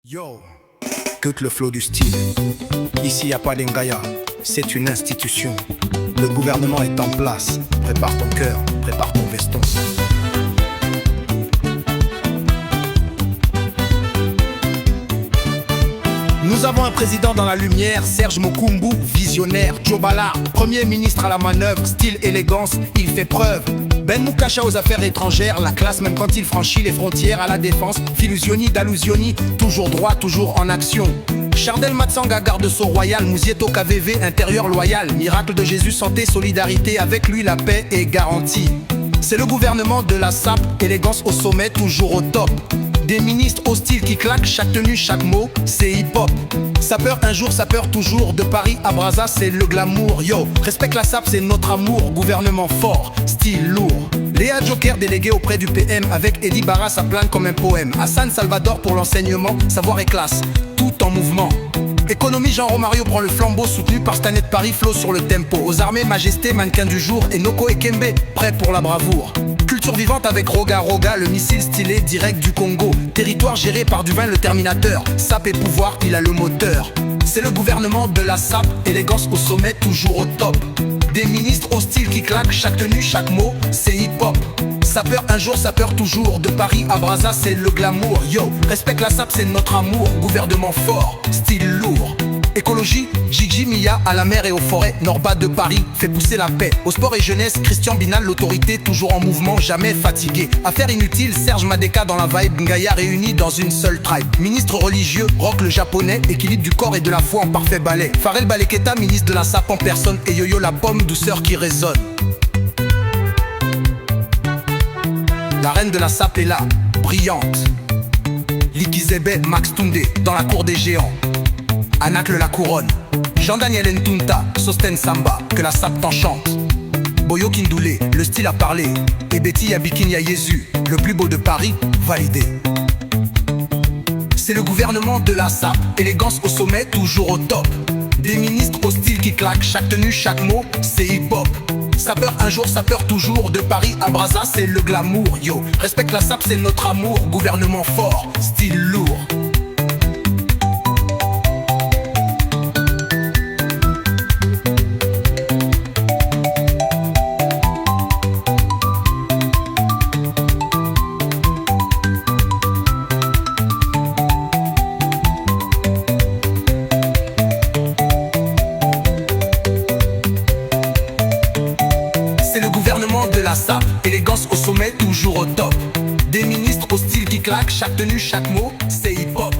Yo, que le flow du style. Ici y a pas d'Engaya, c'est une institution. Le gouvernement est en place. Prépare ton cœur, prépare ton veston. Nous avons un président dans la lumière, Serge Mokumbu, visionnaire. Joe Ballard, premier ministre à la manœuvre, style, élégance, il fait preuve. Ben Moukacha aux affaires étrangères, la classe même quand il franchit les frontières. À la défense, Filusioni, Dalusioni, toujours droit, toujours en action. Chardel Matsanga, garde-sceau royal, Mousieto KVV, intérieur loyal. Miracle de Jésus, santé, solidarité, avec lui la paix est garantie. C'est le gouvernement de la SAP, élégance au sommet, toujours au top. Des ministres au style qui claquent, chaque tenue, chaque mot, c'est hip-hop. Sapeur un jour, sapeur toujours, de Paris à Brazza, c'est le glamour. Yo, respecte la SAP, c'est notre amour. Gouvernement fort, style lourd. Léa Joker, délégué auprès du PM, avec Eddie Barra, ça plane comme un poème. Hassan Salvador pour l'enseignement, savoir et classe, tout en mouvement. Économie, Jean Romario prend le flambeau, soutenu par Stanet Paris, flow sur le tempo. Aux armées, Majesté, mannequin du jour, et Noko Ekembe, prêt pour la bravoure. Culture vivante avec Roga Roga, le missile stylé direct du Congo. Territoire géré par Duvin le Terminateur. SAP et pouvoir, il a le moteur. C'est le gouvernement de la SAP, élégance au sommet, toujours au top. Des ministres au style qui claquent, chaque tenue, chaque mot, c'est hip-hop. Sapeur un jour, sapeur toujours, de Paris à Brazza, c'est le glamour. Yo, respecte la SAP, c'est notre amour. Gouvernement fort, style lourd. Écologie, Gigi Mia à la mer et aux forêts, Norba de Paris fait pousser la paix. Au sport et jeunesse, Christian Binal, l'autorité toujours en mouvement, jamais fatigué. Affaire inutile, Serge Madeka dans la vibe, Ngaya réunis dans une seule tribe. Ministre religieux, rock le japonais, équilibre du corps et de la foi en parfait ballet. Farel Baleketa, ministre de la SAP en personne, et Yo-Yo la pomme, douceur qui résonne. La reine de la SAP est là, brillante. Likizebe, Max Toundé, dans la cour des géants. Anacle la couronne, Jean-Daniel Ntunta, Sosten Samba, que la SAP t'enchante. Boyo Kindoulé, le style à parler. Et Betty Yabikini à Jésus, le plus beau de Paris, validé. C'est le gouvernement de la SAP, élégance au sommet, toujours au top. Des ministres au style qui claquent, chaque tenue, chaque mot, c'est hip-hop. Sapeur un jour, sapeur toujours, de Paris à Brazza, c'est le glamour. Yo, respecte la SAP, c'est notre amour. Gouvernement fort, style lourd. Gouvernement de la SAP, élégance au sommet, toujours au top. Des ministres au style qui claquent, chaque tenue, chaque mot, c'est hip-hop.